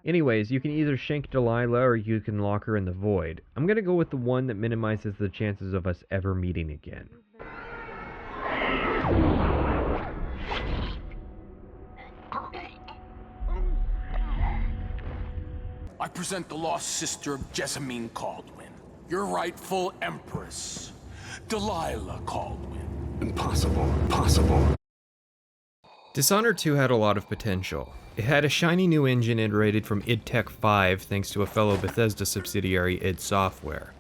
Anyways, you can either shank Delilah or you can lock her in the void. I'm gonna go with the one that minimizes the chances of us ever meeting again. I present the lost sister of Jessamine Caldwin, your rightful empress, Delilah Caldwin. Impossible. Dishonored 2 had a lot of potential. It had a shiny new engine iterated from id Tech 5 thanks to a fellow Bethesda subsidiary, id Software.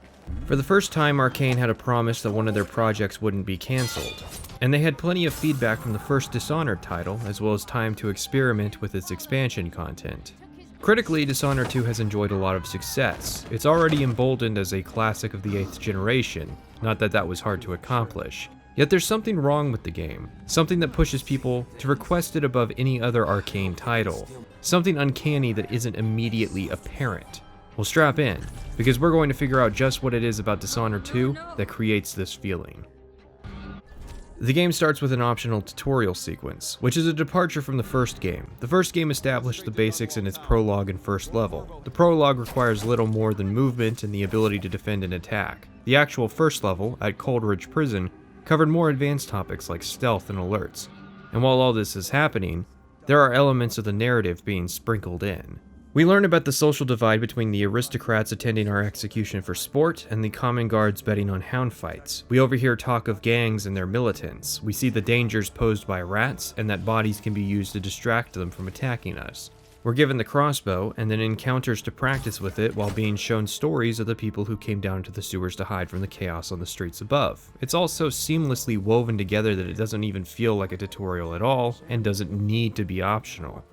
For the first time, Arkane had a promise that one of their projects wouldn't be cancelled, and they had plenty of feedback from the first Dishonored title, as well as time to experiment with its expansion content. Critically, Dishonored 2 has enjoyed a lot of success. It's already emboldened as a classic of the 8th generation, not that that was hard to accomplish. Yet there's something wrong with the game, something that pushes people to request it above any other Arkane title, something uncanny that isn't immediately apparent. Well, strap in, because we're going to figure out just what it is about Dishonored 2 that creates this feeling. The game starts with an optional tutorial sequence, which is a departure from the first game. The first game established the basics in its prologue and first level. The prologue requires little more than movement and the ability to defend and attack. The actual first level, at Coldridge Prison, covered more advanced topics like stealth and alerts. And while all this is happening, there are elements of the narrative being sprinkled in. We learn about the social divide between the aristocrats attending our execution for sport and the common guards betting on hound fights. We overhear talk of gangs and their militants. We see the dangers posed by rats and that bodies can be used to distract them from attacking us. We're given the crossbow and then encounters to practice with it while being shown stories of the people who came down to the sewers to hide from the chaos on the streets above. It's all so seamlessly woven together that it doesn't even feel like a tutorial at all and doesn't need to be optional.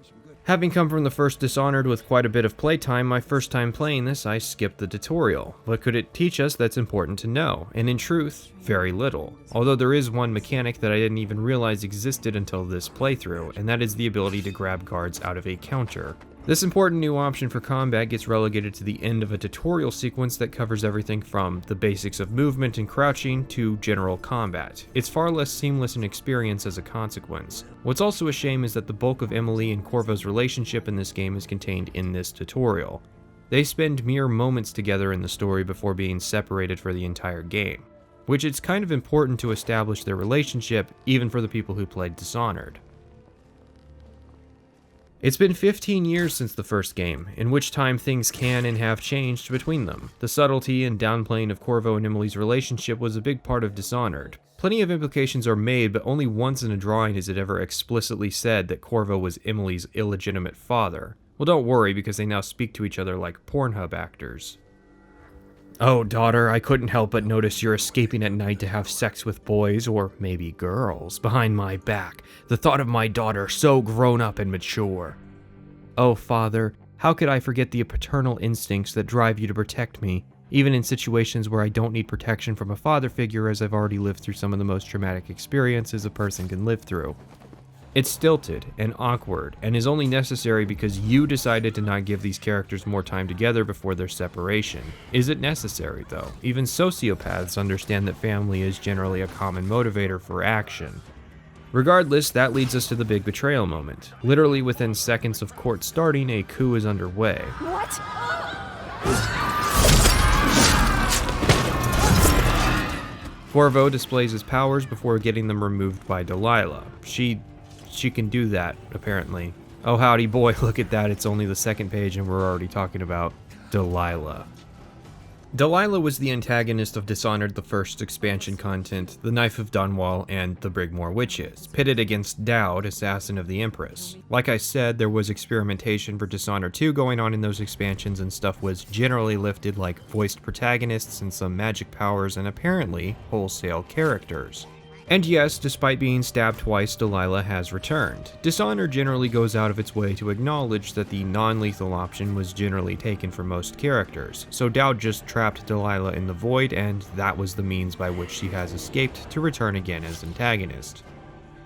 Having come from the first Dishonored with quite a bit of playtime, my first time playing this, I skipped the tutorial. What could it teach us that's important to know? And in truth, very little. Although there is one mechanic that I didn't even realize existed until this playthrough, and that is the ability to grab guards out of a counter. This important new option for combat gets relegated to the end of a tutorial sequence that covers everything from the basics of movement and crouching to general combat. It's far less seamless an experience as a consequence. What's also a shame is that the bulk of Emily and Corvo's relationship in this game is contained in this tutorial. They spend mere moments together in the story before being separated for the entire game, which it's kind of important to establish their relationship even for the people who played Dishonored. It's been 15 years since the first game, in which time things can and have changed between them. The subtlety and downplaying of Corvo and Emily's relationship was a big part of Dishonored. Plenty of implications are made, but only once in a drawing is it ever explicitly said that Corvo was Emily's illegitimate father. Well, don't worry, because they now speak to each other like Pornhub actors. Oh, daughter, I couldn't help but notice you're escaping at night to have sex with boys, or maybe girls, behind my back. The thought of my daughter so grown up and mature. Oh, father, how could I forget the paternal instincts that drive you to protect me, even in situations where I don't need protection from a father figure, as I've already lived through some of the most traumatic experiences a person can live through. It's stilted and awkward, and is only necessary because you decided to not give these characters more time together before their separation. Is it necessary, though? Even sociopaths understand that family is generally a common motivator for action. Regardless, that leads us to the big betrayal moment. Literally within seconds of court starting, a coup is underway. What? Corvo displays his powers before getting them removed by Delilah. She can do that, apparently. Oh howdy boy, look at that, it's only the second page and we're already talking about Delilah. Delilah was the antagonist of Dishonored, the first expansion content, the Knife of Dunwall, and the Brigmore Witches, pitted against Dowd, assassin of the Empress. Like I said, there was experimentation for Dishonored 2 going on in those expansions, and stuff was generally lifted like voiced protagonists and some magic powers and apparently wholesale characters. And yes, despite being stabbed twice, Delilah has returned. Dishonored generally goes out of its way to acknowledge that the non-lethal option was generally taken for most characters, so Dowd just trapped Delilah in the void, and that was the means by which she has escaped to return again as antagonist.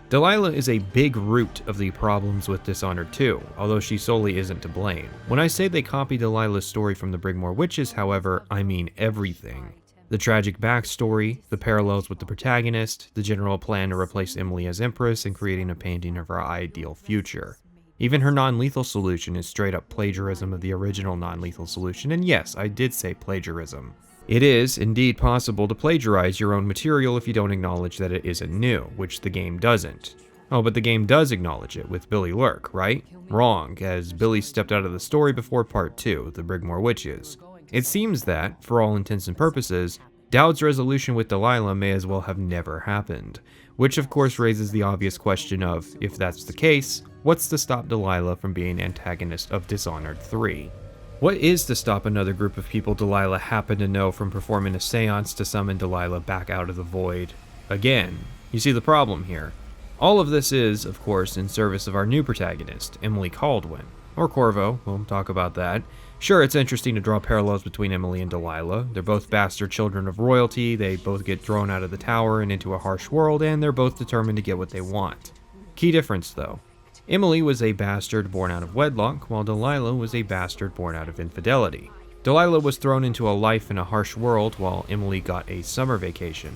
Delilah is a big root of the problems with Dishonored 2, although she solely isn't to blame. When I say they copy Delilah's story from the Brigmore Witches, however, I mean everything. The tragic backstory, the parallels with the protagonist, the general plan to replace Emily as Empress, and creating a painting of her ideal future. Even her non-lethal solution is straight up plagiarism of the original non-lethal solution, and yes, I did say plagiarism. It is indeed possible to plagiarize your own material if you don't acknowledge that it isn't new, which the game doesn't. Oh, but the game does acknowledge it with Billy Lurk, right? Wrong, as Billy stepped out of the story before Part 2, The Brigmore Witches. It seems that, for all intents and purposes, Dowd's resolution with Delilah may as well have never happened, which of course raises the obvious question of, if that's the case, what's to stop Delilah from being antagonist of Dishonored 3? What is to stop another group of people Delilah happened to know from performing a seance to summon Delilah back out of the void again? You see the problem here. All of this is, of course, in service of our new protagonist, Emily Kaldwin. Or Corvo, we'll talk about that. Sure, it's interesting to draw parallels between Emily and Delilah. They're both bastard children of royalty, they both get thrown out of the tower and into a harsh world, and they're both determined to get what they want. Key difference, though. Emily was a bastard born out of wedlock, while Delilah was a bastard born out of infidelity. Delilah was thrown into a life in a harsh world, while Emily got a summer vacation.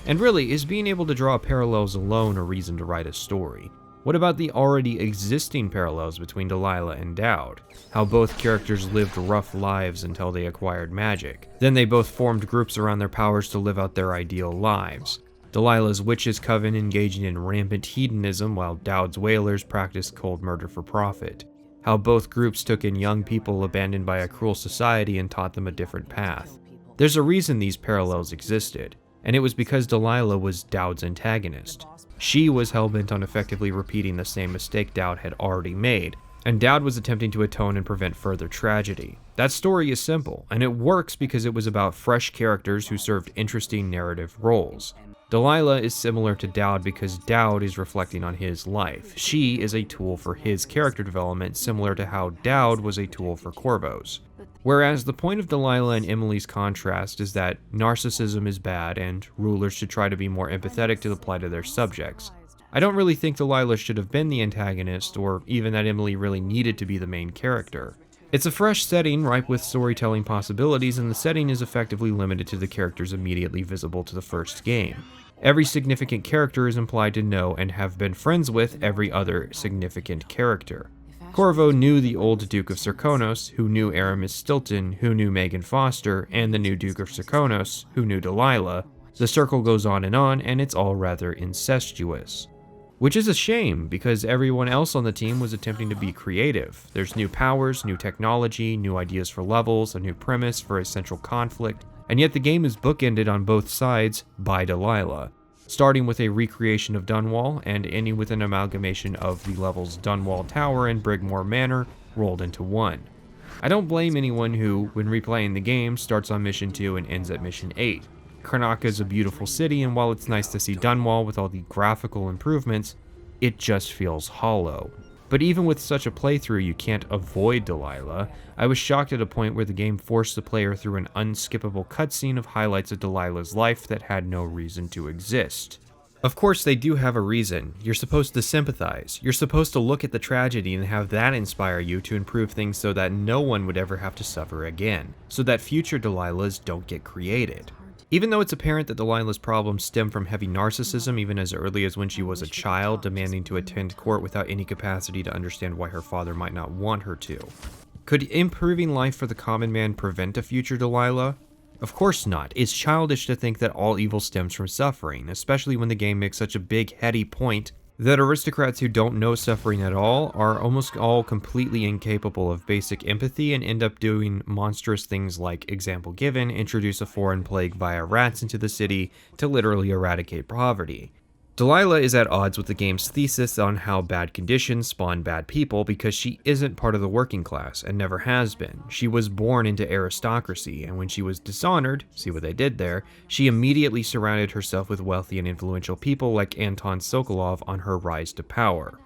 And really, is being able to draw parallels alone a reason to write a story? What about the already existing parallels between Delilah and Dowd? How both characters lived rough lives until they acquired magic. Then they both formed groups around their powers to live out their ideal lives. Delilah's witches' coven engaging in rampant hedonism, while Dowd's whalers practiced cold murder for profit. How both groups took in young people abandoned by a cruel society and taught them a different path. There's a reason these parallels existed, and it was because Delilah was Dowd's antagonist. She was hell-bent on effectively repeating the same mistake Dowd had already made, and Dowd was attempting to atone and prevent further tragedy. That story is simple, and it works because it was about fresh characters who served interesting narrative roles. Delilah is similar to Dowd because Dowd is reflecting on his life. She is a tool for his character development, similar to how Dowd was a tool for Corvo's. Whereas the point of Delilah and Emily's contrast is that narcissism is bad and rulers should try to be more empathetic to the plight of their subjects. I don't really think Delilah should have been the antagonist, or even that Emily really needed to be the main character. It's a fresh setting ripe with storytelling possibilities, and the setting is effectively limited to the characters immediately visible to the first game. Every significant character is implied to know and have been friends with every other significant character. Corvo knew the old Duke of Serkonos, who knew Aramis Stilton, who knew Megan Foster, and the new Duke of Serkonos, who knew Delilah. The circle goes on, and it's all rather incestuous. Which is a shame, because everyone else on the team was attempting to be creative. There's new powers, new technology, new ideas for levels, a new premise for a central conflict, and yet the game is bookended on both sides by Delilah, starting with a recreation of Dunwall and ending with an amalgamation of the levels Dunwall Tower and Brigmore Manor rolled into one. I don't blame anyone who, when replaying the game, starts on Mission 2 and ends at Mission 8. Karnaca is a beautiful city, and while it's nice to see Dunwall with all the graphical improvements, it just feels hollow. But even with such a playthrough, you can't avoid Delilah. I was shocked at a point where the game forced the player through an unskippable cutscene of highlights of Delilah's life that had no reason to exist. Of course, they do have a reason. You're supposed to sympathize. You're supposed to look at the tragedy and have that inspire you to improve things so that no one would ever have to suffer again, so that future Delilahs don't get created. Even though it's apparent that Delilah's problems stem from heavy narcissism even as early as when she was a child, demanding to attend court without any capacity to understand why her father might not want her to. Could improving life for the common man prevent a future Delilah? Of course not. It's childish to think that all evil stems from suffering, especially when the game makes such a big, heady point that aristocrats who don't know suffering at all are almost all completely incapable of basic empathy and end up doing monstrous things like, example given, introduce a foreign plague via rats into the city to literally eradicate poverty. Delilah is at odds with the game's thesis on how bad conditions spawn bad people because she isn't part of the working class and never has been. She was born into aristocracy, and when she was dishonored, see what they did there, she immediately surrounded herself with wealthy and influential people like Anton Sokolov on her rise to power.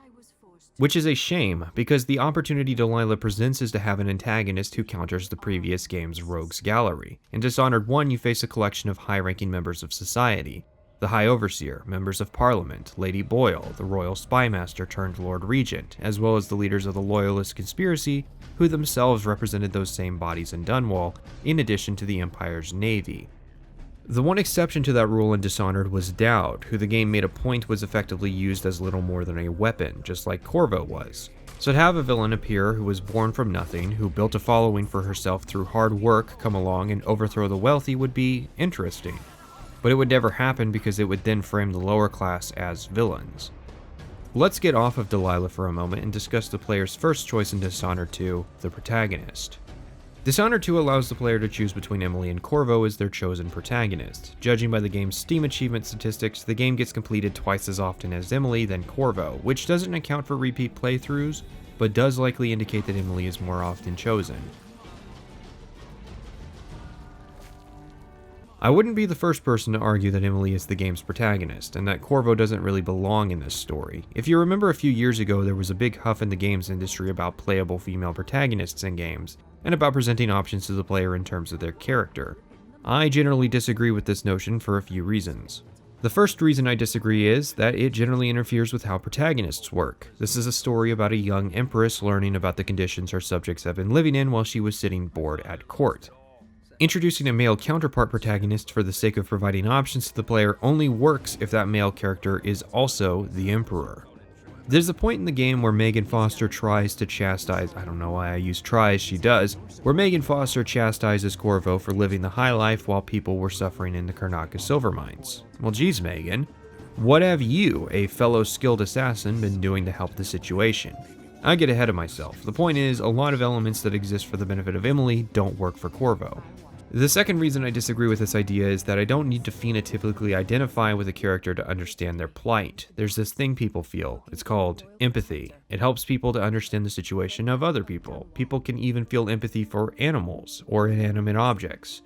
Which is a shame, because the opportunity Delilah presents is to have an antagonist who counters the previous game's rogues gallery. In Dishonored 1, you face a collection of high-ranking members of society. The High Overseer, members of Parliament, Lady Boyle, the Royal Spymaster turned Lord Regent, as well as the leaders of the Loyalist conspiracy, who themselves represented those same bodies in Dunwall, in addition to the Empire's navy. The one exception to that rule in Dishonored was Dowd, who the game made a point was effectively used as little more than a weapon, just like Corvo was. So to have a villain appear who was born from nothing, who built a following for herself through hard work, come along and overthrow the wealthy would be interesting. But it would never happen because it would then frame the lower class as villains. Let's get off of Delilah for a moment and discuss the player's first choice in Dishonored 2, the protagonist. Dishonored 2 allows the player to choose between Emily and Corvo as their chosen protagonist. Judging by the game's Steam achievement statistics, the game gets completed twice as often as Emily than Corvo, which doesn't account for repeat playthroughs, but does likely indicate that Emily is more often chosen. I wouldn't be the first person to argue that Emily is the game's protagonist, and that Corvo doesn't really belong in this story. If you remember a few years ago, there was a big huff in the games industry about playable female protagonists in games, and about presenting options to the player in terms of their character. I generally disagree with this notion for a few reasons. The first reason I disagree is that it generally interferes with how protagonists work. This is a story about a young empress learning about the conditions her subjects have been living in while she was sitting bored at court. Introducing a male counterpart protagonist for the sake of providing options to the player only works if that male character is also the Emperor. There's a point in the game where Megan Foster tries to chastise, I don't know why I use tries, she does, where Megan Foster chastises Corvo for living the high life while people were suffering in the Karnaca silver mines. Well geez Megan, what have you, a fellow skilled assassin, been doing to help the situation? I get ahead of myself. The point is, a lot of elements that exist for the benefit of Emily don't work for Corvo. The second reason I disagree with this idea is that I don't need to phenotypically identify with a character to understand their plight. There's this thing people feel. It's called empathy. It helps people to understand the situation of other people. People can even feel empathy for animals or inanimate objects.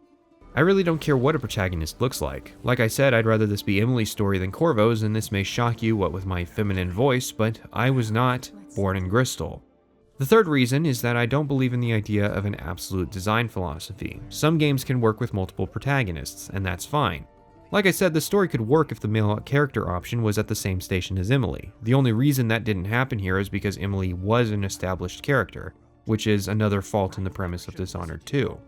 I really don't care what a protagonist looks like. Like I said, I'd rather this be Emily's story than Corvo's, and this may shock you, what with my feminine voice, but I was not born in Bristol. The third reason is that I don't believe in the idea of an absolute design philosophy. Some games can work with multiple protagonists, and that's fine. Like I said, the story could work if the male character option was at the same station as Emily. The only reason that didn't happen here is because Emily was an established character, which is another fault in the premise of Dishonored 2.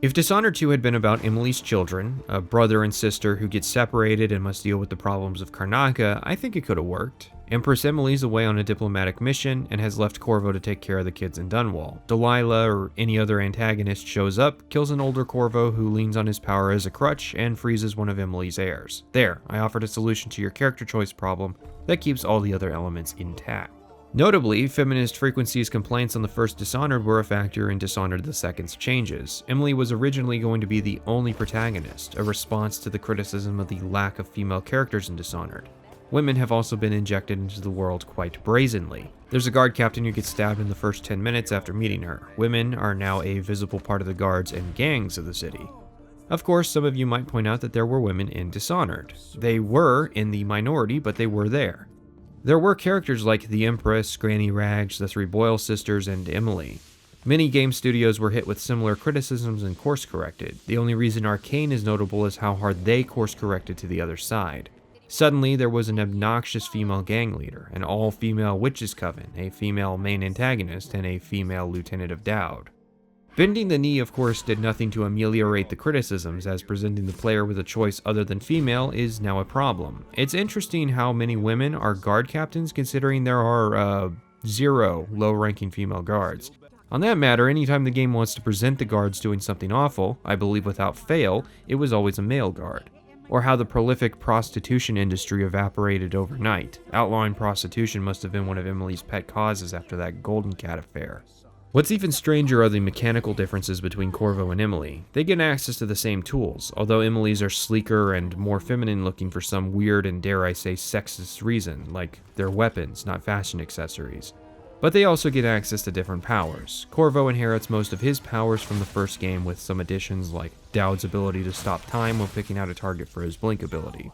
If Dishonored 2 had been about Emily's children, a brother and sister who get separated and must deal with the problems of Karnaca, I think it could have worked. Empress Emily's away on a diplomatic mission and has left Corvo to take care of the kids in Dunwall. Delilah or any other antagonist shows up, kills an older Corvo who leans on his power as a crutch, and freezes one of Emily's heirs. There, I offered a solution to your character choice problem that keeps all the other elements intact. Notably, feminist frequency's complaints on the first Dishonored were a factor in Dishonored the Second's changes. Emily was originally going to be the only protagonist, a response to the criticism of the lack of female characters in Dishonored. Women have also been injected into the world quite brazenly. There's a guard captain who gets stabbed in the first 10 minutes after meeting her. Women are now a visible part of the guards and gangs of the city. Of course, some of you might point out that there were women in Dishonored. They were in the minority, but they were there. There were characters like the Empress, Granny Rags, the three Boyle sisters, and Emily. Many game studios were hit with similar criticisms and course-corrected. The only reason Arkane is notable is how hard they course-corrected to the other side. Suddenly, there was an obnoxious female gang leader, an all-female witches coven, a female main antagonist, and a female lieutenant of Dowd. Bending the knee, of course, did nothing to ameliorate the criticisms, as presenting the player with a choice other than female is now a problem. It's interesting how many women are guard captains, considering there are, 0 low-ranking female guards. On that matter, anytime the game wants to present the guards doing something awful, I believe without fail, it was always a male guard. Or how the prolific prostitution industry evaporated overnight. Outlawing prostitution must have been one of Emily's pet causes after that Golden Cat affair. What's even stranger are the mechanical differences between Corvo and Emily. They get access to the same tools, although Emily's are sleeker and more feminine looking for some weird and dare I say sexist reason, like they're weapons, not fashion accessories. But they also get access to different powers. Corvo inherits most of his powers from the first game, with some additions like Dowd's ability to stop time when picking out a target for his blink ability.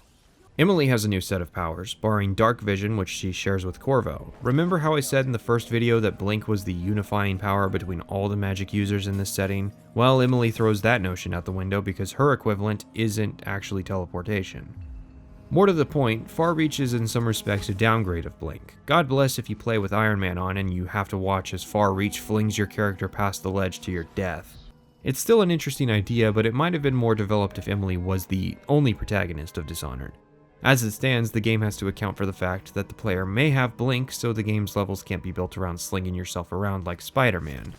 Emily has a new set of powers, barring Dark Vision, which she shares with Corvo. Remember how I said in the first video that Blink was the unifying power between all the magic users in this setting? Well, Emily throws that notion out the window because her equivalent isn't actually teleportation. More to the point, Far Reach is in some respects a downgrade of Blink. God bless if you play with Iron Man on and you have to watch as Far Reach flings your character past the ledge to your death. It's still an interesting idea, but it might have been more developed if Emily was the only protagonist of Dishonored. As it stands, the game has to account for the fact that the player may have blink, so the game's levels can't be built around slinging yourself around like Spider-Man.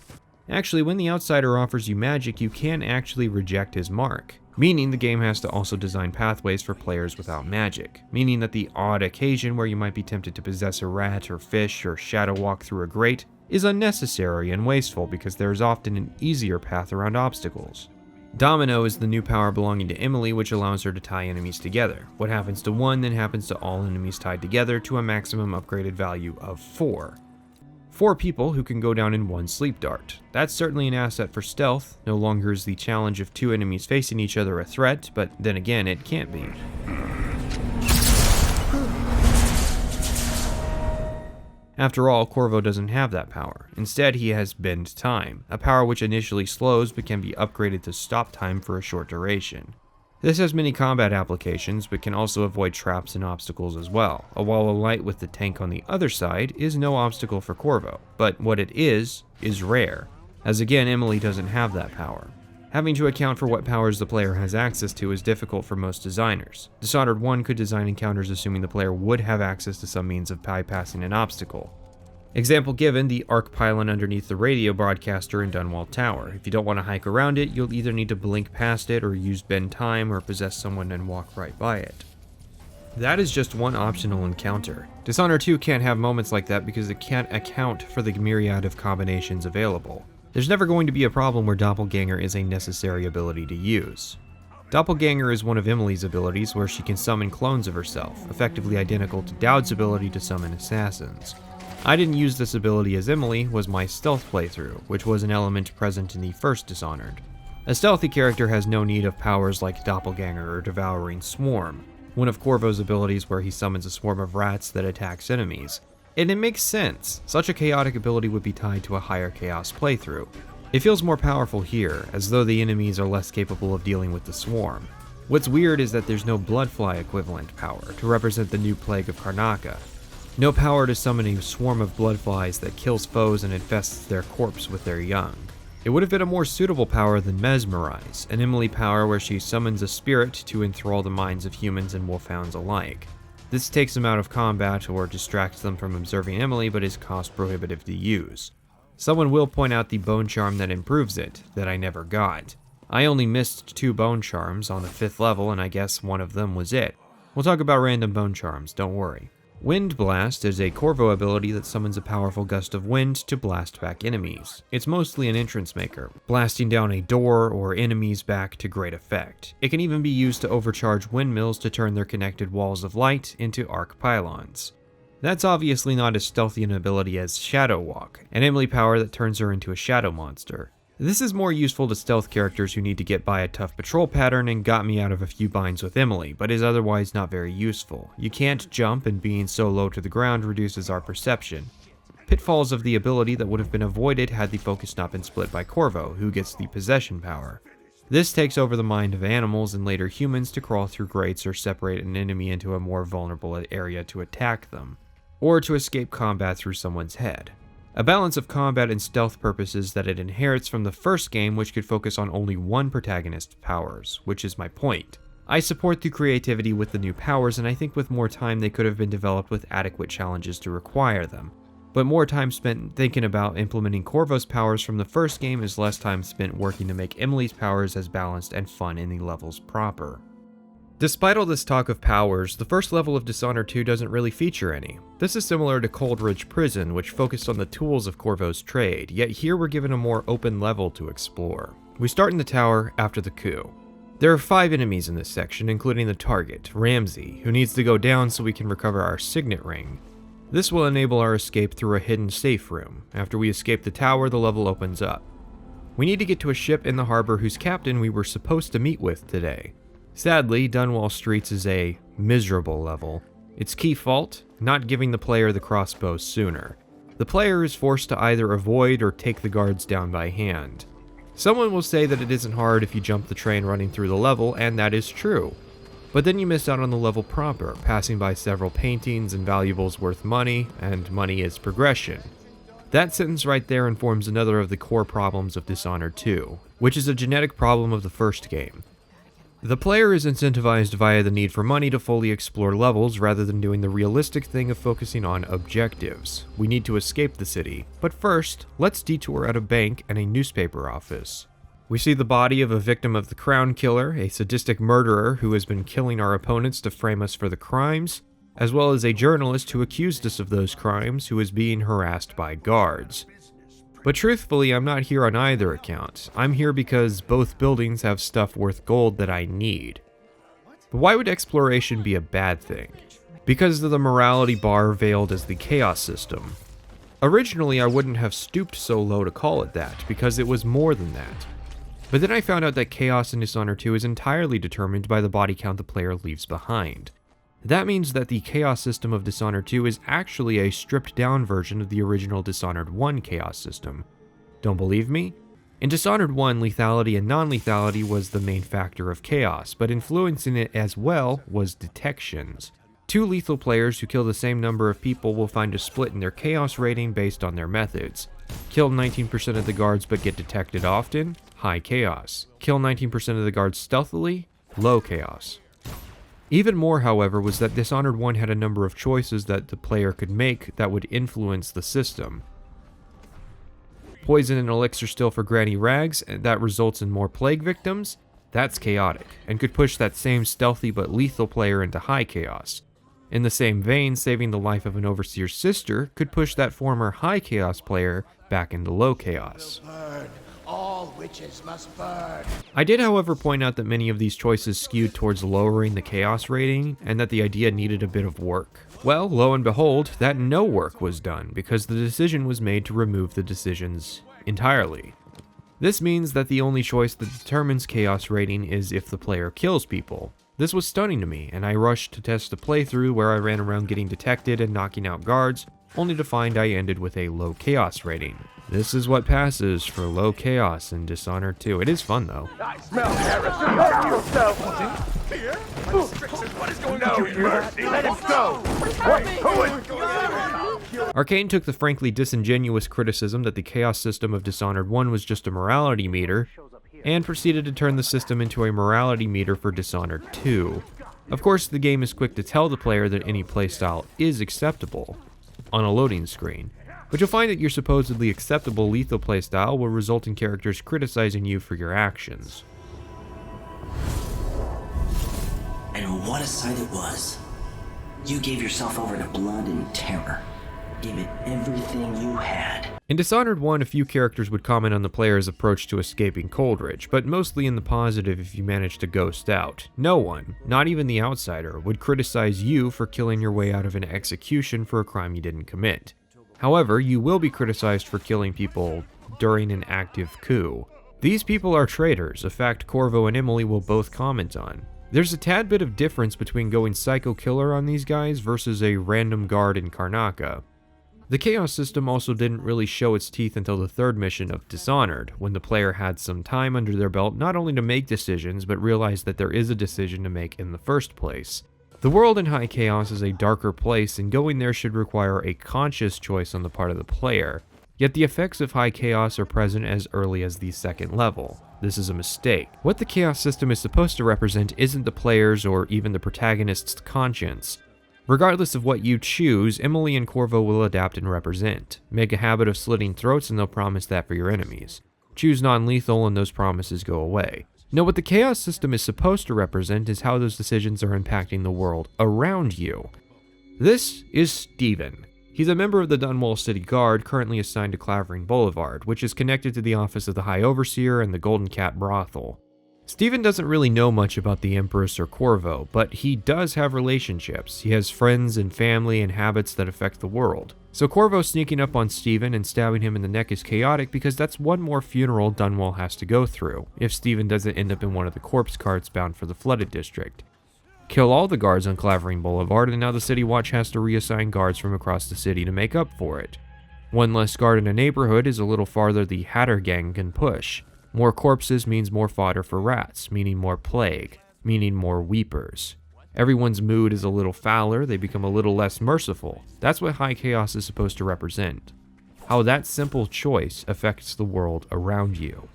Actually, when the outsider offers you magic, you can actually reject his mark, meaning the game has to also design pathways for players without magic, meaning that the odd occasion where you might be tempted to possess a rat or fish or shadow walk through a grate is unnecessary and wasteful because there is often an easier path around obstacles. Domino is the new power belonging to Emily, which allows her to tie enemies together. What happens to one then happens to all enemies tied together to a maximum upgraded value of 4. 4 people who can go down in one sleep dart. That's certainly an asset for stealth. No longer is the challenge of 2 enemies facing each other a threat, but then again, it can't be. After all, Corvo doesn't have that power. Instead, he has Bend Time, a power which initially slows but can be upgraded to stop time for a short duration. This has many combat applications, but can also avoid traps and obstacles as well. A wall of light with the tank on the other side is no obstacle for Corvo, but what it is rare, as again, Emily doesn't have that power. Having to account for what powers the player has access to is difficult for most designers. Dishonored 1 could design encounters assuming the player would have access to some means of bypassing an obstacle. Example given, the arc pylon underneath the radio broadcaster in Dunwall Tower. If you don't want to hike around it, you'll either need to blink past it or use Bend Time or possess someone and walk right by it. That is just one optional encounter. Dishonored 2 can't have moments like that because it can't account for the myriad of combinations available. There's never going to be a problem where Doppelganger is a necessary ability to use. Doppelganger is one of Emily's abilities where she can summon clones of herself, effectively identical to Dowd's ability to summon assassins. I didn't use this ability as Emily was my stealth playthrough, which was an element present in the first Dishonored. A stealthy character has no need of powers like Doppelganger or Devouring Swarm, one of Corvo's abilities where he summons a swarm of rats that attacks enemies. And it makes sense. Such a chaotic ability would be tied to a higher chaos playthrough. It feels more powerful here, as though the enemies are less capable of dealing with the swarm. What's weird is that there's no Bloodfly equivalent power to represent the new plague of Karnaca. No power to summon a swarm of bloodflies that kills foes and infests their corpse with their young. It would have been a more suitable power than Mesmerize, an Emily power where she summons a spirit to enthrall the minds of humans and wolfhounds alike. This takes them out of combat or distracts them from observing Emily, but is cost prohibitive to use. Someone will point out the bone charm that improves it, that I never got. I only missed 2 bone charms on the 5th level, and I guess one of them was it. We'll talk about random bone charms, don't worry. Wind Blast is a Corvo ability that summons a powerful gust of wind to blast back enemies. It's mostly an entrance maker, blasting down a door or enemies back to great effect. It can even be used to overcharge windmills to turn their connected walls of light into arc pylons. That's obviously not as stealthy an ability as Shadow Walk, an Emily power that turns her into a shadow monster. This is more useful to stealth characters who need to get by a tough patrol pattern and got me out of a few binds with Emily, but is otherwise not very useful. You can't jump, and being so low to the ground reduces our perception. Pitfalls of the ability that would have been avoided had the focus not been split by Corvo, who gets the possession power. This takes over the mind of animals and later humans to crawl through grates or separate an enemy into a more vulnerable area to attack them, or to escape combat through someone's head. A balance of combat and stealth purposes that it inherits from the first game, which could focus on only one protagonist's powers, which is my point. I support the creativity with the new powers, and I think with more time they could have been developed with adequate challenges to require them. But more time spent thinking about implementing Corvo's powers from the first game is less time spent working to make Emily's powers as balanced and fun in the levels proper. Despite all this talk of powers, the first level of Dishonored 2 doesn't really feature any. This is similar to Coldridge Prison, which focused on the tools of Corvo's trade, yet here we're given a more open level to explore. We start in the tower after the coup. There are 5 enemies in this section, including the target, Ramsey, who needs to go down so we can recover our signet ring. This will enable our escape through a hidden safe room. After we escape the tower, the level opens up. We need to get to a ship in the harbor whose captain we were supposed to meet with today. Sadly, Dunwall Streets is a miserable level. Its key fault? Not giving the player the crossbow sooner. The player is forced to either avoid or take the guards down by hand. Someone will say that it isn't hard if you jump the train running through the level, and that is true. But then you miss out on the level proper, passing by several paintings and valuables worth money, and money is progression. That sentence right there informs another of the core problems of Dishonored 2, which is a genetic problem of the first game. The player is incentivized via the need for money to fully explore levels rather than doing the realistic thing of focusing on objectives. We need to escape the city, but first, let's detour at a bank and a newspaper office. We see the body of a victim of the Crown Killer, a sadistic murderer who has been killing our opponents to frame us for the crimes, as well as a journalist who accused us of those crimes who is being harassed by guards. But truthfully, I'm not here on either account. I'm here because both buildings have stuff worth gold that I need. But why would exploration be a bad thing? Because of the morality bar veiled as the chaos system. Originally, I wouldn't have stooped so low to call it that, because it was more than that. But then I found out that chaos in Dishonored 2 is entirely determined by the body count the player leaves behind. That means that the chaos system of Dishonored 2 is actually a stripped down version of the original Dishonored 1 chaos system. Don't believe me? In Dishonored 1, lethality and non-lethality was the main factor of chaos, but influencing it as well was detections. Two lethal players who kill the same number of people will find a split in their chaos rating based on their methods. Kill 19% of the guards but get detected often, high chaos. Kill 19% of the guards stealthily, low chaos. Even more, however, was that Dishonored 1 had a number of choices that the player could make that would influence the system. Poison and elixir still for Granny Rags, and that results in more plague victims? That's chaotic, and could push that same stealthy but lethal player into high chaos. In the same vein, saving the life of an overseer's sister could push that former high chaos player back into low chaos. All witches must burn. I did, however, point out that many of these choices skewed towards lowering the chaos rating, and that the idea needed a bit of work. Well, lo and behold, that no work was done, because the decision was made to remove the decisions entirely. This means that the only choice that determines chaos rating is if the player kills people. This was stunning to me, and I rushed to test a playthrough where I ran around getting detected and knocking out guards, only to find I ended with a low chaos rating. This is what passes for low chaos in Dishonored 2. It is fun though. Arkane took the frankly disingenuous criticism that the chaos system of Dishonored 1 was just a morality meter, and proceeded to turn the system into a morality meter for Dishonored 2. Of course, the game is quick to tell the player that any playstyle is acceptable on a loading screen, but you'll find that your supposedly acceptable lethal playstyle will result in characters criticizing you for your actions. And what a sight it was. You gave yourself over to blood and terror. Gave it everything you had. In Dishonored 1, a few characters would comment on the player's approach to escaping Coldridge, but mostly in the positive if you managed to ghost out. No one, not even the outsider, would criticize you for killing your way out of an execution for a crime you didn't commit. However, you will be criticized for killing people during an active coup. These people are traitors, a fact Corvo and Emily will both comment on. There's a tad bit of difference between going psycho killer on these guys versus a random guard in Karnaca. The chaos system also didn't really show its teeth until the third mission of Dishonored, when the player had some time under their belt not only to make decisions, but realize that there is a decision to make in the first place. The world in High Chaos is a darker place, and going there should require a conscious choice on the part of the player. Yet the effects of High Chaos are present as early as the second level. This is a mistake. What the chaos system is supposed to represent isn't the player's or even the protagonist's conscience. Regardless of what you choose, Emily and Corvo will adapt and represent. Make a habit of slitting throats and they'll promise that for your enemies. Choose non-lethal and those promises go away. No, what the chaos system is supposed to represent is how those decisions are impacting the world around you. This is Steven. He's a member of the Dunwall City Guard, currently assigned to Clavering Boulevard, which is connected to the office of the High Overseer and the Golden Cat Brothel. Steven doesn't really know much about the Empress or Corvo, but he does have relationships. He has friends and family and habits that affect the world. So Corvo sneaking up on Steven and stabbing him in the neck is chaotic because that's one more funeral Dunwall has to go through, if Steven doesn't end up in one of the corpse carts bound for the flooded district. Kill all the guards on Clavering Boulevard, and now the City Watch has to reassign guards from across the city to make up for it. One less guard in a neighborhood is a little farther the Hatter Gang can push. More corpses means more fodder for rats, meaning more plague, meaning more weepers. Everyone's mood is a little fouler, they become a little less merciful. That's what High Chaos is supposed to represent. How that simple choice affects the world around you.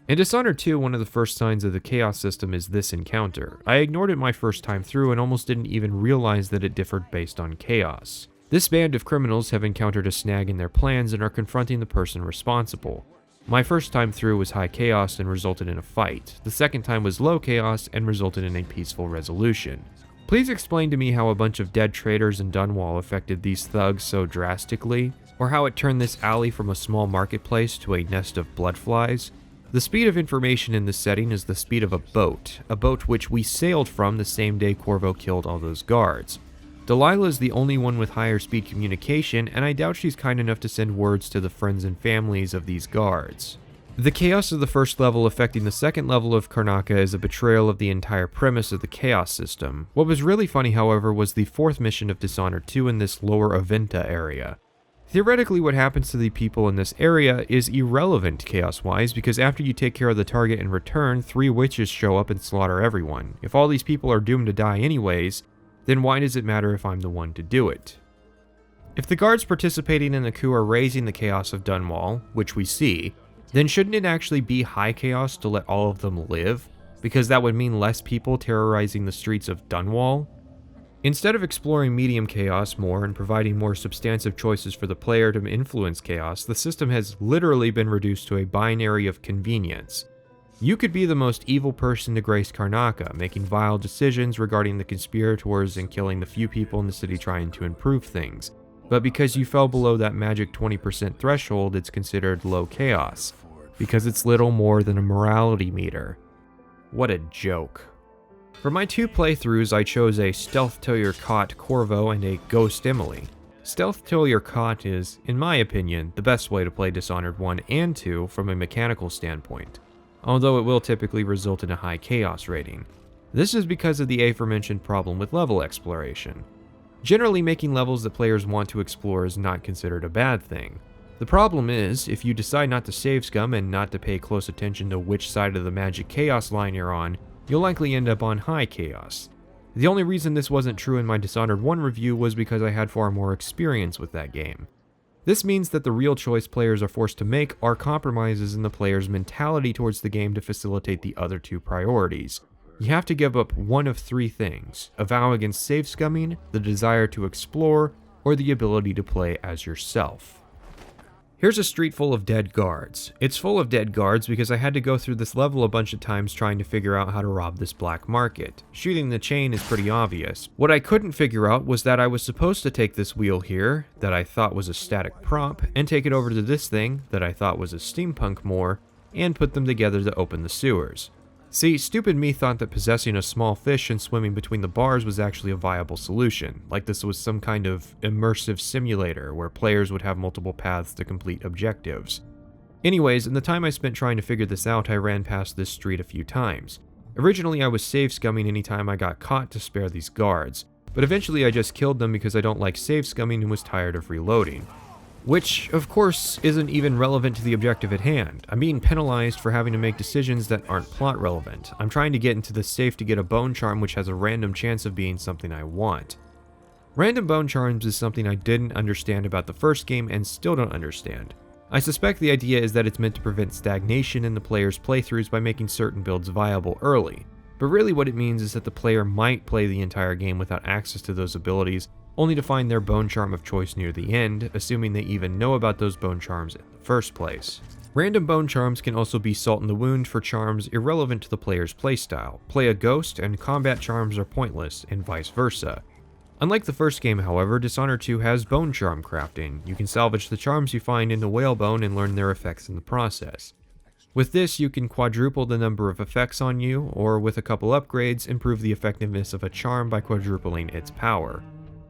In Dishonored 2, one of the first signs of the chaos system is this encounter. I ignored it my first time through and almost didn't even realize that it differed based on chaos. This band of criminals have encountered a snag in their plans and are confronting the person responsible. My first time through was high chaos and resulted in a fight. The second time was low chaos and resulted in a peaceful resolution. Please explain to me how a bunch of dead traitors in Dunwall affected these thugs so drastically, or how it turned this alley from a small marketplace to a nest of bloodflies. The speed of information in this setting is the speed of a boat which we sailed from the same day Corvo killed all those guards. Delilah is the only one with higher speed communication, and I doubt she's kind enough to send words to the friends and families of these guards. The chaos of the first level affecting the second level of Karnaca is a betrayal of the entire premise of the chaos system. What was really funny, however, was the fourth mission of Dishonored 2 in this lower Aventa area. Theoretically, what happens to the people in this area is irrelevant chaos-wise, because after you take care of the target and return, 3 witches show up and slaughter everyone. If all these people are doomed to die anyways, then why does it matter if I'm the one to do it? If the guards participating in the coup are raising the chaos of Dunwall, which we see, then shouldn't it actually be high chaos to let all of them live? Because that would mean less people terrorizing the streets of Dunwall? Instead of exploring medium chaos more and providing more substantive choices for the player to influence chaos, the system has literally been reduced to a binary of convenience. You could be the most evil person to grace Karnaca, making vile decisions regarding the conspirators and killing the few people in the city trying to improve things. But because you fell below that magic 20% threshold, it's considered low chaos, because it's little more than a morality meter. What a joke. For my 2 playthroughs, I chose a Stealth Till You're Caught Corvo and a Ghost Emily. Stealth Till You're Caught is, in my opinion, the best way to play Dishonored 1 and 2 from a mechanical standpoint, although it will typically result in a high chaos rating. This is because of the aforementioned problem with level exploration. Generally, making levels that players want to explore is not considered a bad thing. The problem is, if you decide not to save scum and not to pay close attention to which side of the magic chaos line you're on, you'll likely end up on high chaos. The only reason this wasn't true in my Dishonored 1 review was because I had far more experience with that game. This means that the real choice players are forced to make are compromises in the player's mentality towards the game to facilitate the other 2 priorities. You have to give up one of 3 things: a vow against save scumming, the desire to explore, or the ability to play as yourself. Here's a street full of dead guards. It's full of dead guards because I had to go through this level a bunch of times trying to figure out how to rob this black market. Shooting the chain is pretty obvious. What I couldn't figure out was that I was supposed to take this wheel here, that I thought was a static prop, and take it over to this thing, that I thought was a steampunk moor, and put them together to open the sewers. See, stupid me thought that possessing a small fish and swimming between the bars was actually a viable solution, like this was some kind of immersive simulator where players would have multiple paths to complete objectives. Anyways, in the time I spent trying to figure this out, I ran past this street a few times. Originally I was save scumming anytime I got caught to spare these guards, but eventually I just killed them because I don't like save scumming and was tired of reloading. Which, of course, isn't even relevant to the objective at hand. I'm being penalized for having to make decisions that aren't plot relevant. I'm trying to get into the safe to get a bone charm which has a random chance of being something I want. Random bone charms is something I didn't understand about the first game and still don't understand. I suspect the idea is that it's meant to prevent stagnation in the player's playthroughs by making certain builds viable early. But really what it means is that the player might play the entire game without access to those abilities, only to find their bone charm of choice near the end, assuming they even know about those bone charms in the first place. Random bone charms can also be salt in the wound for charms irrelevant to the player's playstyle. Play a ghost and combat charms are pointless, and vice versa. Unlike the first game, however, Dishonored 2 has bone charm crafting. You can salvage the charms you find in the whalebone and learn their effects in the process. With this, you can quadruple the number of effects on you, or with a couple upgrades, improve the effectiveness of a charm by quadrupling its power.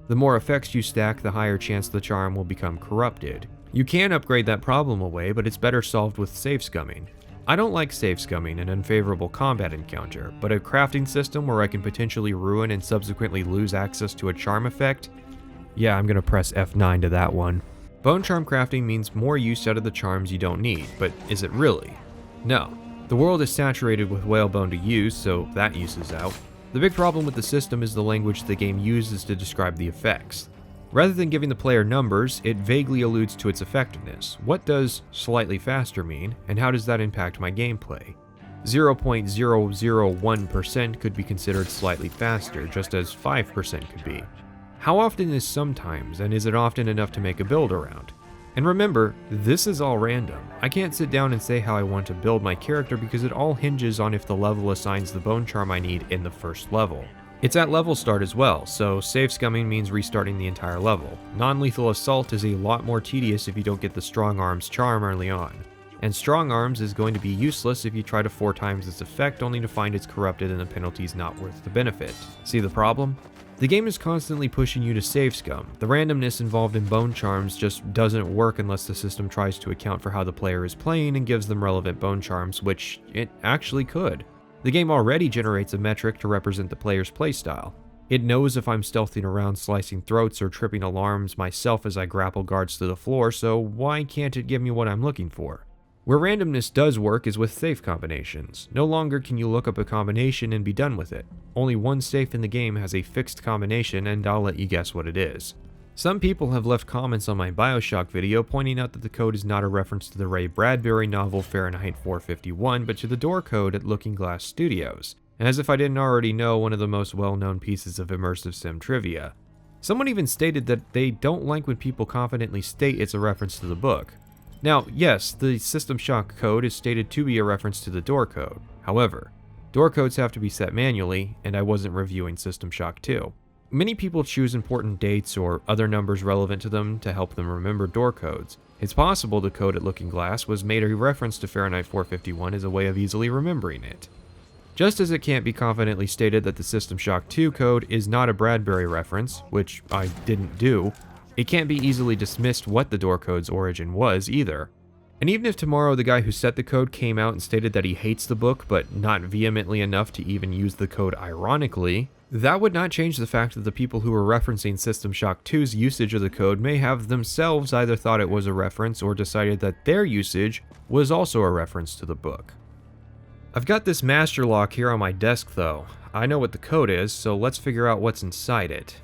The more effects you stack, the higher chance the charm will become corrupted. You can upgrade that problem away, but it's better solved with save scumming. I don't like save scumming an unfavorable combat encounter, but a crafting system where I can potentially ruin and subsequently lose access to a charm effect? Yeah, I'm gonna press F9 to that one. Bone charm crafting means more use out of the charms you don't need, but is it really? No. The world is saturated with whalebone to use, so that use is out. The big problem with the system is the language the game uses to describe the effects. Rather than giving the player numbers, it vaguely alludes to its effectiveness. What does slightly faster mean, and how does that impact my gameplay? 0.001% could be considered slightly faster, just as 5% could be. How often is sometimes, and is it often enough to make a build around? And remember, this is all random. I can't sit down and say how I want to build my character because it all hinges on if the level assigns the bone charm I need in the first level. It's at level start as well, so save scumming means restarting the entire level. Non-lethal assault is a lot more tedious if you don't get the strong arms charm early on. And strong arms is going to be useless if you try to 4 times its effect only to find it's corrupted and the penalty's not worth the benefit. See the problem? The game is constantly pushing you to save scum. The randomness involved in bone charms just doesn't work unless the system tries to account for how the player is playing and gives them relevant bone charms, which it actually could. The game already generates a metric to represent the player's playstyle. It knows if I'm stealthing around slicing throats or tripping alarms myself as I grapple guards to the floor, so why can't it give me what I'm looking for? Where randomness does work is with safe combinations. No longer can you look up a combination and be done with it. Only one safe in the game has a fixed combination, and I'll let you guess what it is. Some people have left comments on my Bioshock video pointing out that the code is not a reference to the Ray Bradbury novel Fahrenheit 451, but to the door code at Looking-Glass Studios, and as if I didn't already know one of the most well-known pieces of Immersive Sim trivia. Someone even stated that they don't like when people confidently state it's a reference to the book. Now, yes, the System Shock code is stated to be a reference to the door code. However, door codes have to be set manually, and I wasn't reviewing System Shock 2. Many people choose important dates or other numbers relevant to them to help them remember door codes. It's possible the code at Looking Glass was made a reference to Fahrenheit 451 as a way of easily remembering it. Just as it can't be confidently stated that the System Shock 2 code is not a Bradbury reference, which I didn't do, it can't be easily dismissed what the door code's origin was either. And even if tomorrow the guy who set the code came out and stated that he hates the book, but not vehemently enough to even use the code ironically, that would not change the fact that the people who were referencing System Shock 2's usage of the code may have themselves either thought it was a reference or decided that their usage was also a reference to the book. I've got this master lock here on my desk though. I know what the code is, so let's figure out what's inside it.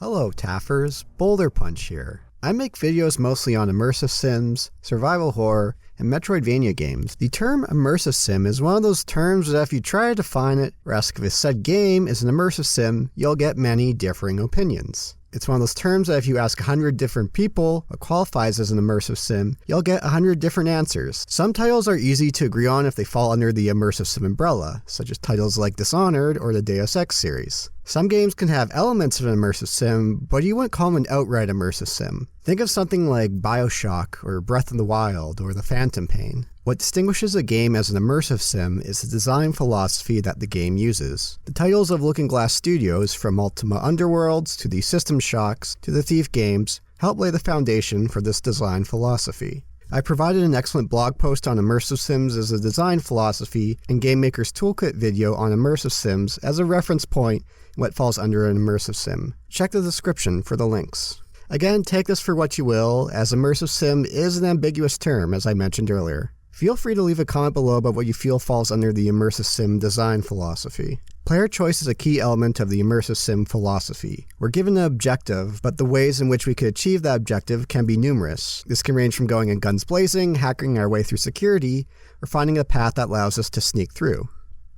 Hello Taffers, Boulder Punch here. I make videos mostly on immersive sims, survival horror, and Metroidvania games. The term immersive sim is one of those terms that if you try to define it or ask if a said game is an immersive sim, you'll get many differing opinions. It's one of those terms that if you ask 100 different people what qualifies as an immersive sim, you'll get 100 different answers. Some titles are easy to agree on if they fall under the immersive sim umbrella, such as titles like Dishonored or the Deus Ex series. Some games can have elements of an immersive sim, but you wouldn't call them an outright immersive sim. Think of something like Bioshock or Breath of the Wild or The Phantom Pain. What distinguishes a game as an immersive sim is the design philosophy that the game uses. The titles of Looking Glass Studios, from Ultima Underworlds to the System Shocks to the Thief games, help lay the foundation for this design philosophy. I provided an excellent blog post on immersive sims as a design philosophy and Game Maker's Toolkit video on immersive sims as a reference point in what falls under an immersive sim. Check the description for the links. Again, take this for what you will, as immersive sim is an ambiguous term, as I mentioned earlier. Feel free to leave a comment below about what you feel falls under the immersive sim design philosophy. Player choice is a key element of the immersive sim philosophy. We're given an objective, but the ways in which we could achieve that objective can be numerous. This can range from going in guns blazing, hacking our way through security, or finding a path that allows us to sneak through.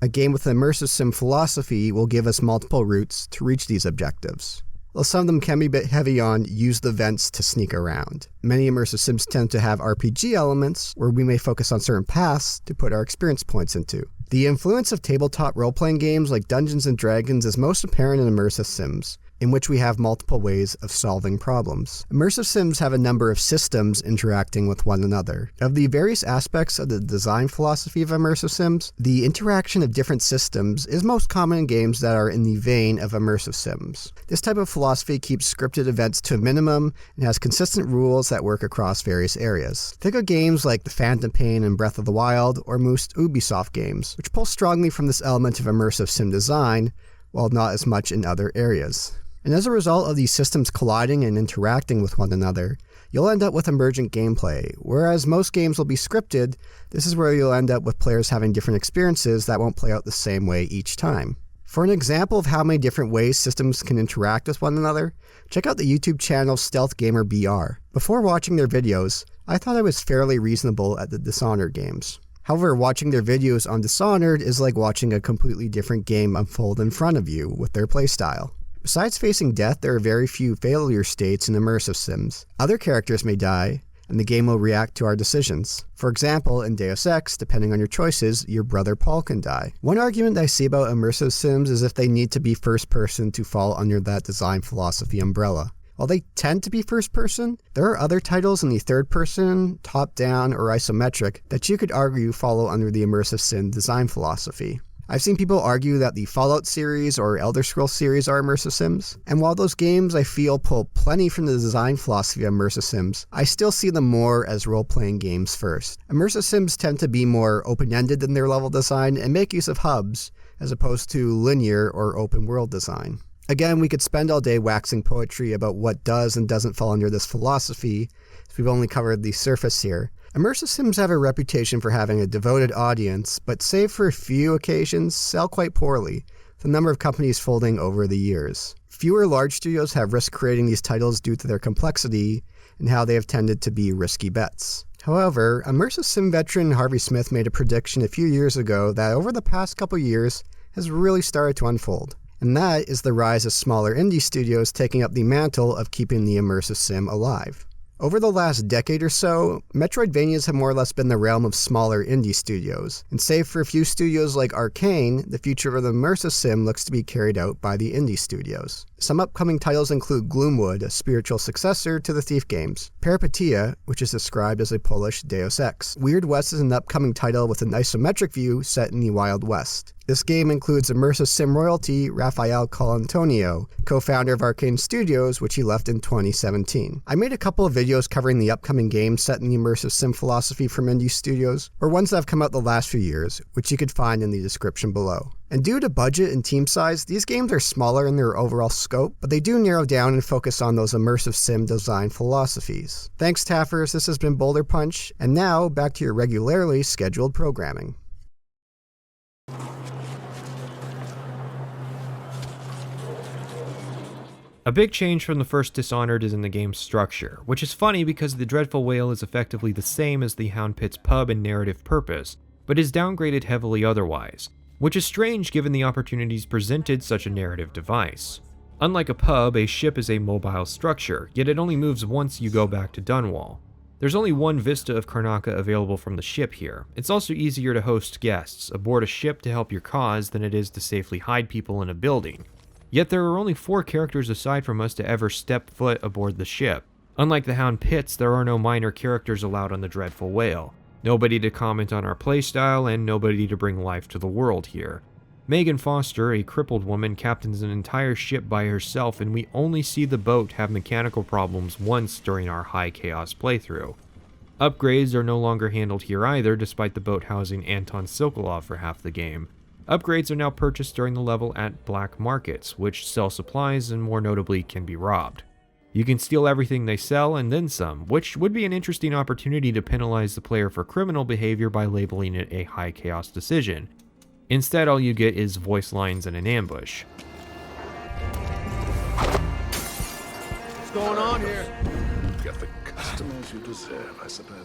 A game with an immersive sim philosophy will give us multiple routes to reach these objectives. While some of them can be a bit heavy on use the vents to sneak around. Many immersive sims tend to have RPG elements where we may focus on certain paths to put our experience points into. The influence of tabletop role-playing games like Dungeons & Dragons is most apparent in immersive sims, in which we have multiple ways of solving problems. Immersive sims have a number of systems interacting with one another. Of the various aspects of the design philosophy of immersive sims, the interaction of different systems is most common in games that are in the vein of immersive sims. This type of philosophy keeps scripted events to a minimum and has consistent rules that work across various areas. Think of games like The Phantom Pain and Breath of the Wild, or most Ubisoft games, which pull strongly from this element of immersive sim design, while not as much in other areas. And as a result of these systems colliding and interacting with one another, you'll end up with emergent gameplay. Whereas most games will be scripted, this is where you'll end up with players having different experiences that won't play out the same way each time. For an example of how many different ways systems can interact with one another, check out the YouTube channel Stealth Gamer BR. Before watching their videos, I thought I was fairly reasonable at the Dishonored games. However, watching their videos on Dishonored is like watching a completely different game unfold in front of you with their playstyle. Besides facing death, there are very few failure states in immersive sims. Other characters may die, and the game will react to our decisions. For example, in Deus Ex, depending on your choices, your brother Paul can die. One argument I see about immersive sims is if they need to be first person to fall under that design philosophy umbrella. While they tend to be first person, there are other titles in the third person, top down, or isometric that you could argue follow under the immersive sim design philosophy. I've seen people argue that the Fallout series or Elder Scrolls series are immersive sims, and while those games I feel pull plenty from the design philosophy of immersive sims, I still see them more as role-playing games first. Immersive sims tend to be more open-ended in their level design and make use of hubs, as opposed to linear or open-world design. Again, we could spend all day waxing poetry about what does and doesn't fall under this philosophy, as we've only covered the surface here. Immersive sims have a reputation for having a devoted audience, but save for a few occasions, sell quite poorly, with a number of companies folding over the years. Fewer large studios have risked creating these titles due to their complexity and how they have tended to be risky bets. However, immersive sim veteran Harvey Smith made a prediction a few years ago that over the past couple years has really started to unfold. And that is the rise of smaller indie studios taking up the mantle of keeping the immersive sim alive. Over the last decade or so, Metroidvanias have more or less been the realm of smaller indie studios, and save for a few studios like Arkane, the future of the immersive sim looks to be carried out by the indie studios. Some upcoming titles include Gloomwood, a spiritual successor to the Thief games, Peripetia, which is described as a Polish Deus Ex. Weird West is an upcoming title with an isometric view set in the Wild West. This game includes immersive sim royalty Rafael Colantonio, co-founder of Arkane Studios, which he left in 2017. I made a couple of videos covering the upcoming games set in the immersive sim philosophy from indie studios, or ones that have come out the last few years, which you could find in the description below. And due to budget and team size, these games are smaller in their overall scope, but they do narrow down and focus on those immersive sim design philosophies. Thanks, Taffers. This has been Boulder Punch, and now back to your regularly scheduled programming. A big change from the first Dishonored is in the game's structure, which is funny because the Dreadful Whale is effectively the same as the Hound Pit's pub and narrative purpose, but is downgraded heavily otherwise, which is strange given the opportunities presented such a narrative device. Unlike a pub, a ship is a mobile structure, yet it only moves once you go back to Dunwall. There's only one vista of Karnaca available from the ship here. It's also easier to host guests aboard a ship to help your cause than it is to safely hide people in a building. Yet there are only 4 characters aside from us to ever step foot aboard the ship. Unlike the Hound Pits, there are no minor characters allowed on the Dreadful Whale. Nobody to comment on our playstyle, and nobody to bring life to the world here. Megan Foster, a crippled woman, captains an entire ship by herself, and we only see the boat have mechanical problems once during our High Chaos playthrough. Upgrades are no longer handled here either, despite the boat housing Anton Sokolov for half the game. Upgrades are now purchased during the level at black markets, which sell supplies and more notably can be robbed. You can steal everything they sell and then some, which would be an interesting opportunity to penalize the player for criminal behavior by labeling it a high chaos decision. Instead, all you get is voice lines and an ambush. What's going on here? Get the customers you deserve, I suppose.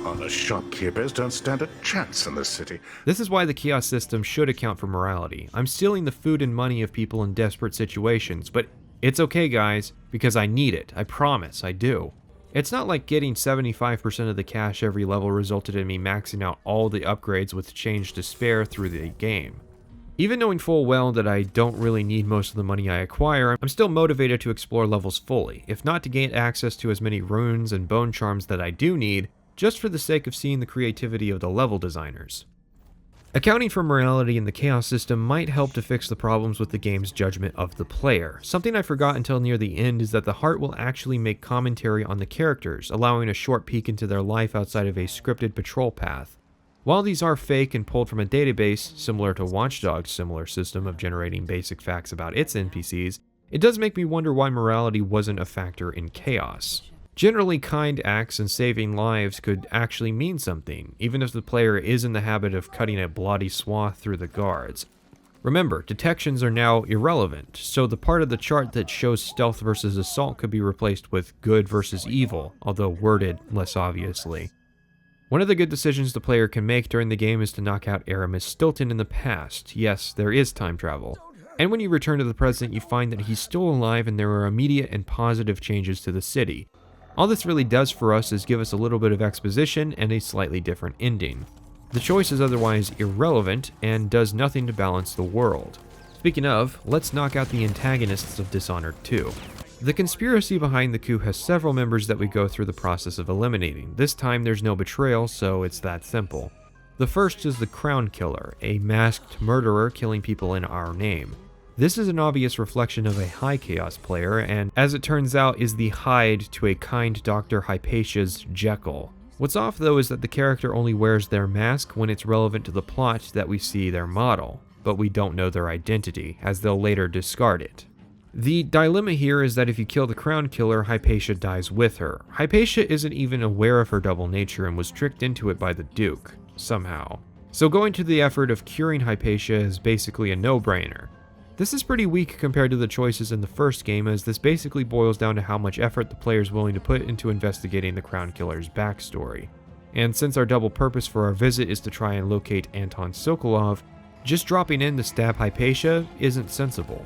Honest shopkeepers don't stand a chance in this city. This is why the kiosk system should account for morality. I'm stealing the food and money of people in desperate situations, but it's okay guys, because I need it. I promise, I do. It's not like getting 75% of the cash every level resulted in me maxing out all the upgrades with change to spare through the game. Even knowing full well that I don't really need most of the money I acquire, I'm still motivated to explore levels fully, if not to gain access to as many runes and bone charms that I do need, just for the sake of seeing the creativity of the level designers. Accounting for morality in the chaos system might help to fix the problems with the game's judgment of the player. Something I forgot until near the end is that the heart will actually make commentary on the characters, allowing a short peek into their life outside of a scripted patrol path. While these are fake and pulled from a database, similar to Watch Dogs' similar system of generating basic facts about its NPCs, it does make me wonder why morality wasn't a factor in Chaos. Generally, kind acts and saving lives could actually mean something, even if the player is in the habit of cutting a bloody swath through the guards. Remember, detections are now irrelevant, so the part of the chart that shows stealth versus assault could be replaced with good versus evil, although worded less obviously. One of the good decisions the player can make during the game is to knock out Aramis Stilton in the past. Yes, there is time travel. And when you return to the present, you find that he's still alive and there are immediate and positive changes to the city. All this really does for us is give us a little bit of exposition and a slightly different ending. The choice is otherwise irrelevant and does nothing to balance the world. Speaking of, let's knock out the antagonists of Dishonored 2. The conspiracy behind the coup has several members that we go through the process of eliminating. This time there's no betrayal, so it's that simple. The first is the Crown Killer, a masked murderer killing people in our name. This is an obvious reflection of a high chaos player, and as it turns out is the hide to a kind Dr. Hypatia's Jekyll. What's off though is that the character only wears their mask when it's relevant to the plot that we see their model, but we don't know their identity, as they'll later discard it. The dilemma here is that if you kill the Crown Killer, Hypatia dies with her. Hypatia isn't even aware of her double nature and was tricked into it by the Duke, somehow. So going to the effort of curing Hypatia is basically a no-brainer. This is pretty weak compared to the choices in the first game, as this basically boils down to how much effort the player is willing to put into investigating the Crown Killer's backstory. And since our double purpose for our visit is to try and locate Anton Sokolov, just dropping in to stab Hypatia isn't sensible.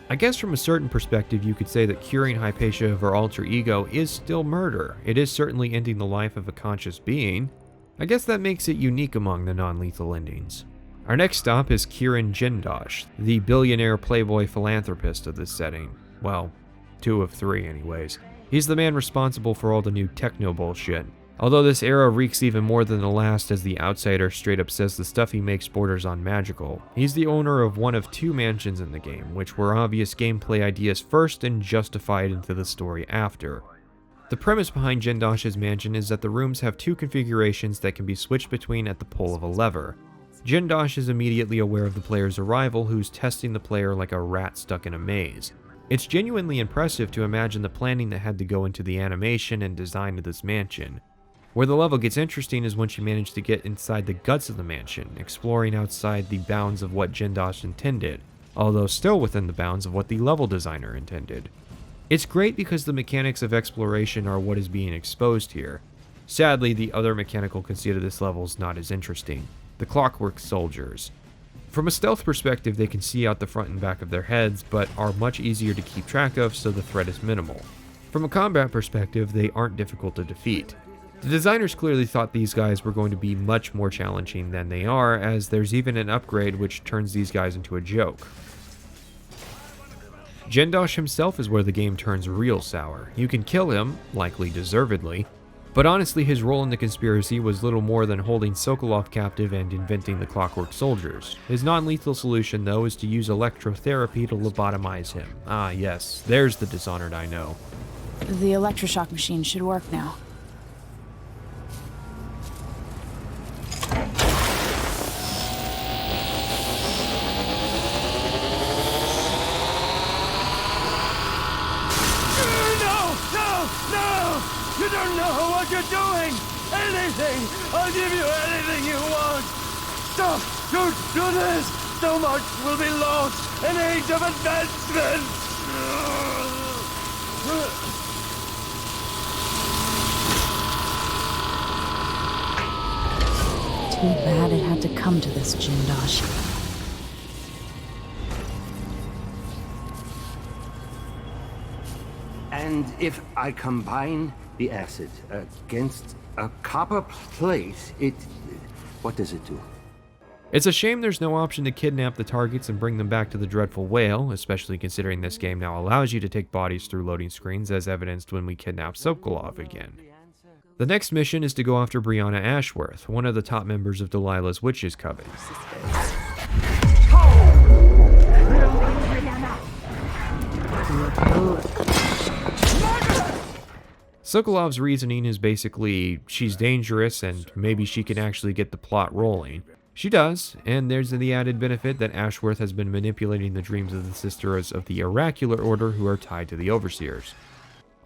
I guess from a certain perspective you could say that curing Hypatia of her alter ego is still murder. It is certainly ending the life of a conscious being. I guess that makes it unique among the non-lethal endings. Our next stop is Kirin Jindosh, the billionaire playboy philanthropist of this setting. Well, 2 of 3 anyways. He's the man responsible for all the new techno bullshit. Although this era reeks even more than the last, as the outsider straight up says the stuff he makes borders on magical. He's the owner of one of 2 mansions in the game, which were obvious gameplay ideas first and justified into the story after. The premise behind Jindosh's mansion is that the rooms have 2 configurations that can be switched between at the pull of a lever. Jindosh is immediately aware of the player's arrival, who's testing the player like a rat stuck in a maze. It's genuinely impressive to imagine the planning that had to go into the animation and design of this mansion. Where the level gets interesting is once you manage to get inside the guts of the mansion, exploring outside the bounds of what Jindosh intended, although still within the bounds of what the level designer intended. It's great because the mechanics of exploration are what is being exposed here. Sadly, the other mechanical conceit of this level is not as interesting. The Clockwork soldiers. From a stealth perspective, they can see out the front and back of their heads, but are much easier to keep track of, so the threat is minimal. From a combat perspective, they aren't difficult to defeat. The designers clearly thought these guys were going to be much more challenging than they are, as there's even an upgrade which turns these guys into a joke. Jindosh himself is where the game turns real sour. You can kill him, likely deservedly, but honestly his role in the conspiracy was little more than holding Sokolov captive and inventing the Clockwork soldiers. His non-lethal solution though is to use electrotherapy to lobotomize him. Ah yes, there's the Dishonored I know. The electroshock machine should work now. You don't know what you're doing! Anything! I'll give you anything you want! Stop! Don't do this! So much will be lost! An age of advancement! Too bad it had to come to this, Jindosh. And if I combine the acid against a copper plate, what does it do? It's a shame there's no option to kidnap the targets and bring them back to the Dreadful Whale, especially considering this game now allows you to take bodies through loading screens, as evidenced when we kidnap Sokolov again. The next mission is to go after Brianna Ashworth, one of the top members of Delilah's Witches Coven. Sokolov's reasoning is basically she's dangerous and maybe she can actually get the plot rolling. She does, and there's the added benefit that Ashworth has been manipulating the dreams of the sisters of the Oracular Order who are tied to the Overseers.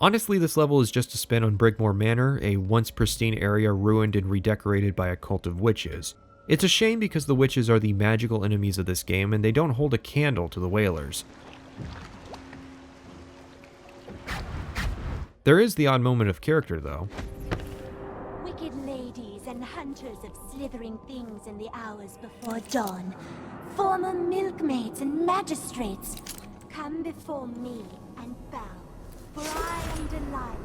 Honestly, this level is just a spin on Brigmore Manor, a once pristine area ruined and redecorated by a cult of witches. It's a shame because the witches are the magical enemies of this game and they don't hold a candle to the Whalers. There is the odd moment of character though. Wicked ladies and hunters of slithering things in the hours before dawn, former milkmaids and magistrates, come before me and bow, for I am Delilah,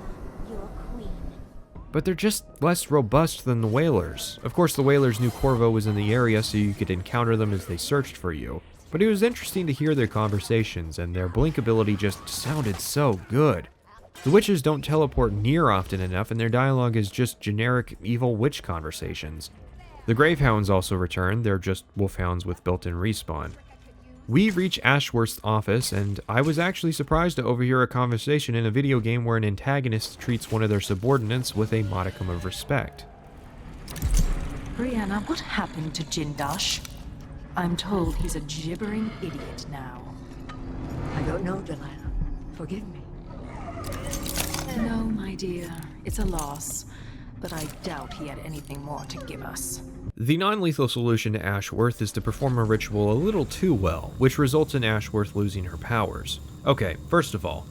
your queen. But they're just less robust than the Whalers. Of course, the Whalers knew Corvo was in the area, so you could encounter them as they searched for you. But it was interesting to hear their conversations, and their blink ability just sounded so good. The witches don't teleport near often enough, and their dialogue is just generic evil witch conversations. The Gravehounds also return, they're just wolfhounds with built-in respawn. We reach Ashworth's office, and I was actually surprised to overhear a conversation in a video game where an antagonist treats one of their subordinates with a modicum of respect. Brianna, what happened to Jindosh? I'm told he's a gibbering idiot now. I don't know, Delilah. Forgive me. No, my dear. It's a loss. But I doubt he had anything more to give us. The non-lethal solution to Ashworth is to perform a ritual a little too well, which results in Ashworth losing her powers. Okay, first of all,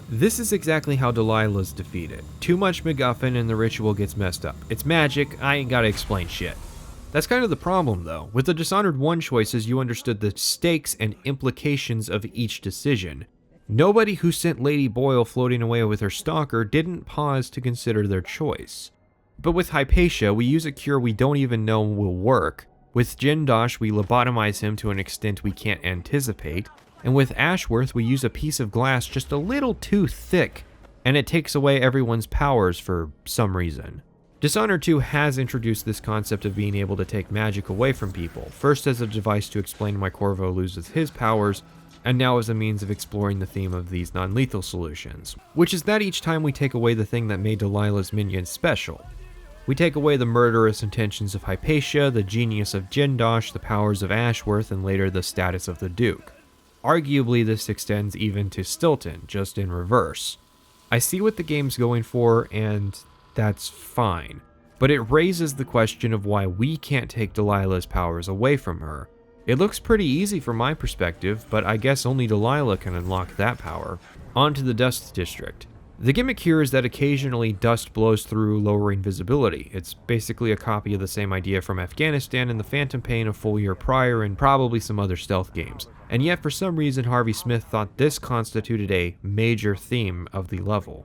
this is exactly how Delilah's defeated. Too much MacGuffin and the ritual gets messed up. It's magic, I ain't gotta explain shit. That's kind of the problem though. With the Dishonored 1 choices, you understood the stakes and implications of each decision. Nobody who sent Lady Boyle floating away with her stalker didn't pause to consider their choice. But with Hypatia, we use a cure we don't even know will work. With Jindosh, we lobotomize him to an extent we can't anticipate. And with Ashworth, we use a piece of glass just a little too thick, and it takes away everyone's powers for some reason. Dishonored 2 has introduced this concept of being able to take magic away from people, first as a device to explain why Corvo loses his powers, and now as a means of exploring the theme of these non-lethal solutions, which is that each time we take away the thing that made Delilah's minions special. We take away the murderous intentions of Hypatia, the genius of Jindosh, the powers of Ashworth, and later the status of the Duke. Arguably, this extends even to Stilton, just in reverse. I see what the game's going for, and that's fine, but it raises the question of why we can't take Delilah's powers away from her. It looks pretty easy from my perspective, but I guess only Delilah can unlock that power. On to the Dust District. The gimmick here is that occasionally dust blows through, lowering visibility. It's basically a copy of the same idea from Afghanistan and the Phantom Pain a full year prior and probably some other stealth games. And yet for some reason Harvey Smith thought this constituted a major theme of the level.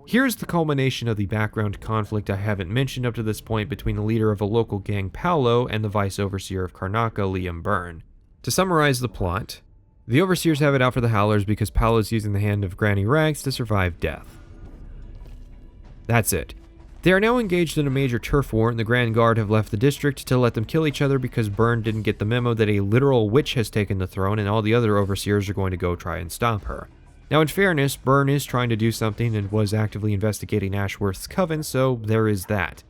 Here's the culmination of the background conflict I haven't mentioned up to this point between the leader of a local gang, Paolo, and the vice overseer of Karnaca, Liam Byrne. To summarize the plot, the Overseers have it out for the Howlers because Paolo's using the hand of Granny Rags to survive death. That's it. They are now engaged in a major turf war, and the Grand Guard have left the district to let them kill each other because Byrne didn't get the memo that a literal witch has taken the throne and all the other Overseers are going to go try and stop her. Now in fairness, Byrne is trying to do something and was actively investigating Ashworth's coven, so there is that.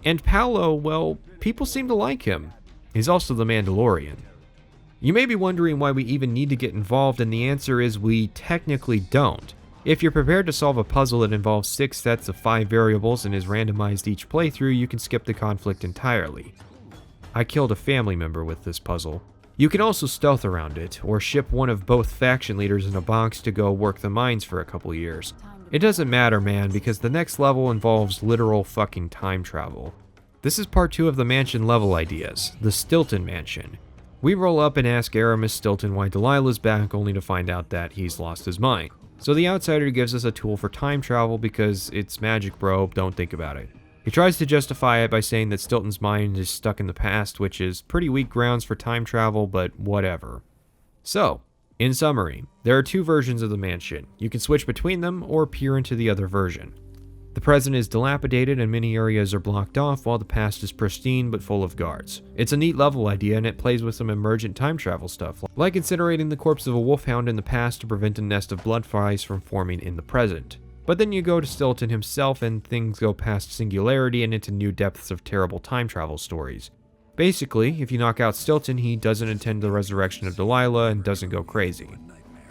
And Paolo, well, people seem to like him. He's also the Mandalorian. You may be wondering why we even need to get involved, and the answer is we technically don't. If you're prepared to solve a puzzle that involves 6 sets of 5 variables and is randomized each playthrough, you can skip the conflict entirely. I killed a family member with this puzzle. You can also stealth around it, or ship one of both faction leaders in a box to go work the mines for a couple years. It doesn't matter, man, because the next level involves literal fucking time travel. This is part 2 of the mansion level ideas, the Stilton Mansion. We roll up and ask Aramis Stilton why Delilah's back, only to find out that he's lost his mind. So the outsider gives us a tool for time travel because it's magic, bro, don't think about it. He tries to justify it by saying that Stilton's mind is stuck in the past, which is pretty weak grounds for time travel, but whatever. So, in summary, there are 2 versions of the mansion. You can switch between them or peer into the other version. The present is dilapidated and many areas are blocked off, while the past is pristine but full of guards. It's a neat level idea, and it plays with some emergent time travel stuff, like incinerating the corpse of a wolfhound in the past to prevent a nest of bloodflies from forming in the present. But then you go to Stilton himself and things go past singularity and into new depths of terrible time travel stories. Basically, if you knock out Stilton, he doesn't intend the resurrection of Delilah and doesn't go crazy.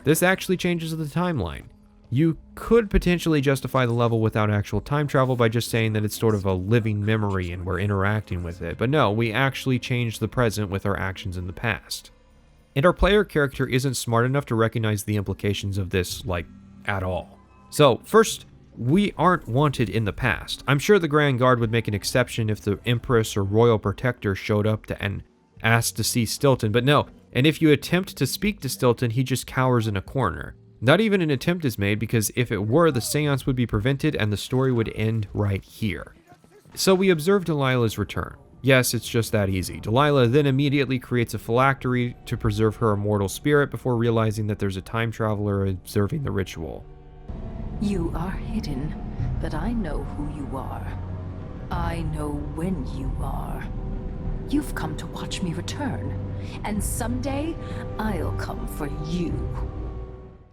This actually changes the timeline. You could potentially justify the level without actual time travel by just saying that it's sort of a living memory and we're interacting with it, but no, we actually change the present with our actions in the past. And our player character isn't smart enough to recognize the implications of this, like, at all. So, first, we aren't wanted in the past. I'm sure the Grand Guard would make an exception if the Empress or Royal Protector showed up and asked to see Stilton, but no, and if you attempt to speak to Stilton, he just cowers in a corner. Not even an attempt is made because if it were, the seance would be prevented and the story would end right here. So we observe Delilah's return. Yes, it's just that easy. Delilah then immediately creates a phylactery to preserve her immortal spirit before realizing that there's a time traveler observing the ritual. You are hidden, but I know who you are. I know when you are. You've come to watch me return, and someday I'll come for you.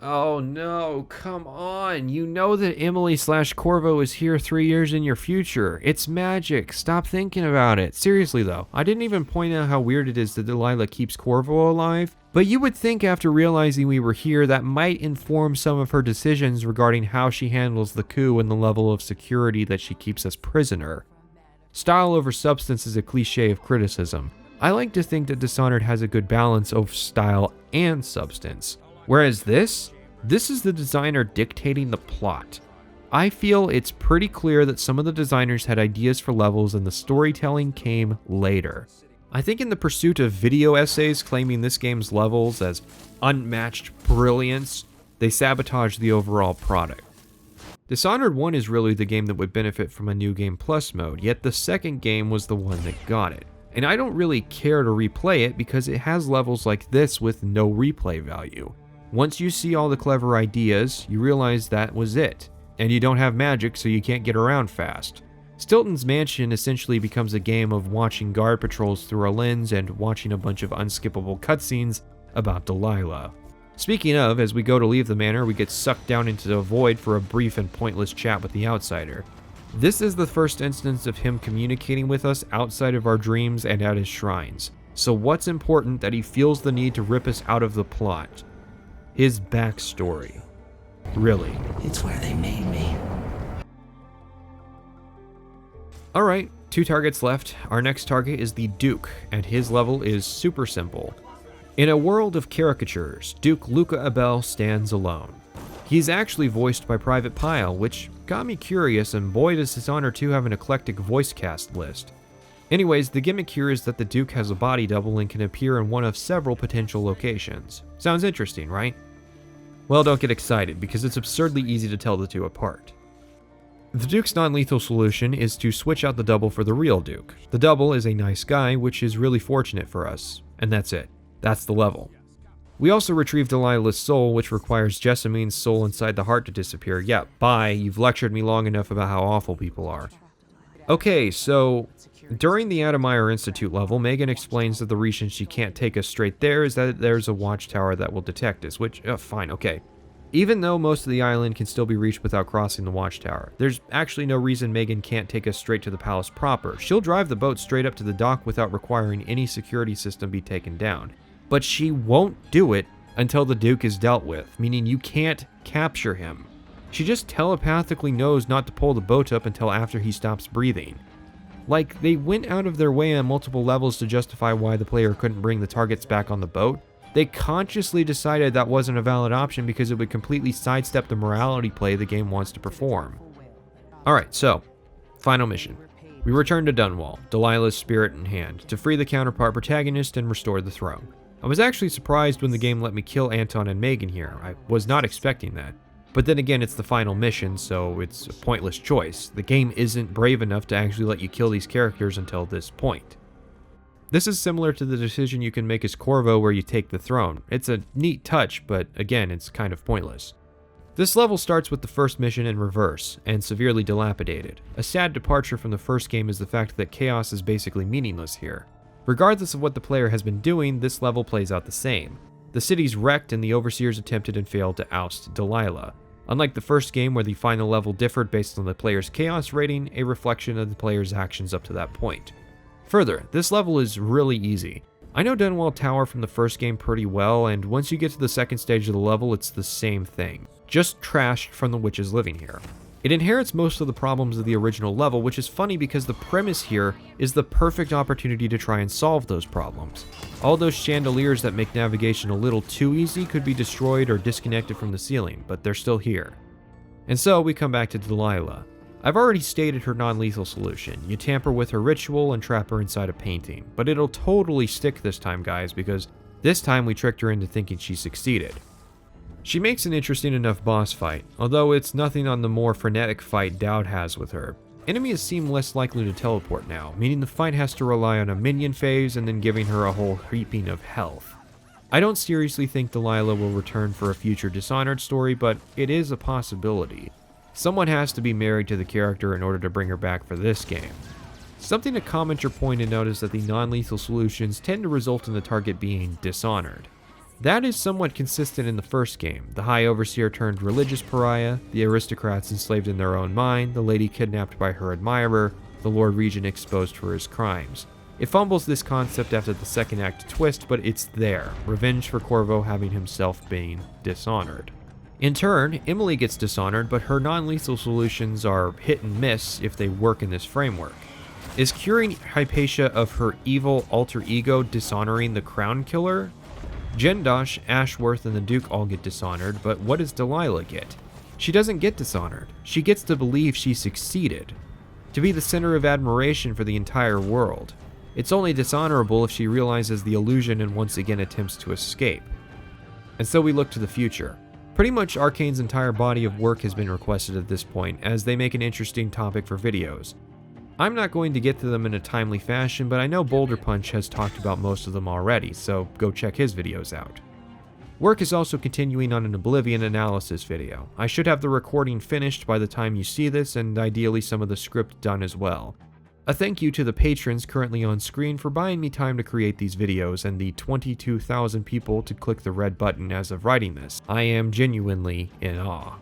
Oh no, come on. You know that Emily/Corvo is here 3 years in your future. It's magic. Stop thinking about it. Seriously though, I didn't even point out how weird it is that Delilah keeps Corvo alive, but you would think after realizing we were here that might inform some of her decisions regarding how she handles the coup and the level of security that she keeps us prisoner. Style over substance is a cliche of criticism. I like to think that Dishonored has a good balance of style and substance. Whereas this is the designer dictating the plot. I feel it's pretty clear that some of the designers had ideas for levels and the storytelling came later. I think in the pursuit of video essays claiming this game's levels as unmatched brilliance, they sabotaged the overall product. Dishonored 1 is really the game that would benefit from a New Game Plus mode, yet the second game was the one that got it. And I don't really care to replay it because it has levels like this with no replay value. Once you see all the clever ideas, you realize that was it, and you don't have magic so you can't get around fast. Stilton's Mansion essentially becomes a game of watching guard patrols through a lens and watching a bunch of unskippable cutscenes about Delilah. Speaking of, as we go to leave the manor, we get sucked down into the void for a brief and pointless chat with the outsider. This is the first instance of him communicating with us outside of our dreams and at his shrines. So what's important that he feels the need to rip us out of the plot? His backstory. Really. It's where they made me. Alright, 2 targets left. Our next target is the Duke, and his level is super simple. In a world of caricatures, Duke Luca Abel stands alone. He's actually voiced by Private Pile, which got me curious, and boy does Dishonored 2 have an eclectic voice cast list. Anyways, the gimmick here is that the Duke has a body double and can appear in one of several potential locations. Sounds interesting, right? Well, don't get excited, because it's absurdly easy to tell the two apart. The Duke's non-lethal solution is to switch out the double for the real Duke. The double is a nice guy, which is really fortunate for us. And that's it. That's the level. We also retrieve Delilah's soul, which requires Jessamine's soul inside the heart to disappear. Yeah, bye, you've lectured me long enough about how awful people are. Okay, so during the Adamire Institute level, Megan explains that the reason she can't take us straight there is that there's a watchtower that will detect us, which, fine, okay. Even though most of the island can still be reached without crossing the watchtower, there's actually no reason Megan can't take us straight to the palace proper. She'll drive the boat straight up to the dock without requiring any security system be taken down. But she won't do it until the Duke is dealt with, meaning you can't capture him. She just telepathically knows not to pull the boat up until after he stops breathing. Like, they went out of their way on multiple levels to justify why the player couldn't bring the targets back on the boat. They consciously decided that wasn't a valid option because it would completely sidestep the morality play the game wants to perform. Alright, so, final mission. We return to Dunwall, Delilah's spirit in hand, to free the counterpart protagonist and restore the throne. I was actually surprised when the game let me kill Anton and Megan here. I was not expecting that. But then again, it's the final mission, so it's a pointless choice. The game isn't brave enough to actually let you kill these characters until this point. This is similar to the decision you can make as Corvo where you take the throne. It's a neat touch, but again, it's kind of pointless. This level starts with the first mission in reverse, and severely dilapidated. A sad departure from the first game is the fact that chaos is basically meaningless here. Regardless of what the player has been doing, this level plays out the same. The city's wrecked and the overseers attempted and failed to oust Delilah. Unlike the first game where the final level differed based on the player's chaos rating, a reflection of the player's actions up to that point. Further, this level is really easy. I know Dunwall Tower from the first game pretty well, and once you get to the second stage of the level, it's the same thing, just trashed from the witches living here. It inherits most of the problems of the original level, which is funny because the premise here is the perfect opportunity to try and solve those problems. All those chandeliers that make navigation a little too easy could be destroyed or disconnected from the ceiling, but they're still here. And so we come back to Delilah. I've already stated her non-lethal solution. You tamper with her ritual and trap her inside a painting, but it'll totally stick this time, guys, because this time we tricked her into thinking she succeeded. She makes an interesting enough boss fight, although it's nothing on the more frenetic fight Dowd has with her. Enemies seem less likely to teleport now, meaning the fight has to rely on a minion phase and then giving her a whole heaping of health. I don't seriously think Delilah will return for a future Dishonored story, but it is a possibility. Someone has to be married to the character in order to bring her back for this game. Something to comment or point to note is that the non-lethal solutions tend to result in the target being Dishonored. That is somewhat consistent in the first game. The High Overseer turned religious pariah, the aristocrats enslaved in their own mind, the lady kidnapped by her admirer, the Lord Regent exposed for his crimes. It fumbles this concept after the second act twist, but it's there. Revenge for Corvo having himself been dishonored. In turn, Emily gets dishonored, but her non-lethal solutions are hit and miss if they work in this framework. Is curing Hypatia of her evil alter ego dishonoring the Crown Killer? Jendosh, Ashworth, and the Duke all get dishonored, but what does Delilah get? She doesn't get dishonored. She gets to believe she succeeded. To be the center of admiration for the entire world. It's only dishonorable if she realizes the illusion and once again attempts to escape. And so we look to the future. Pretty much Arkane's entire body of work has been requested at this point, as they make an interesting topic for videos. I'm not going to get to them in a timely fashion, but I know Boulder Punch has talked about most of them already, so go check his videos out. Work is also continuing on an Oblivion analysis video. I should have the recording finished by the time you see this, and ideally some of the script done as well. A thank you to the patrons currently on screen for buying me time to create these videos, and the 22,000 people to click the red button as of writing this. I am genuinely in awe.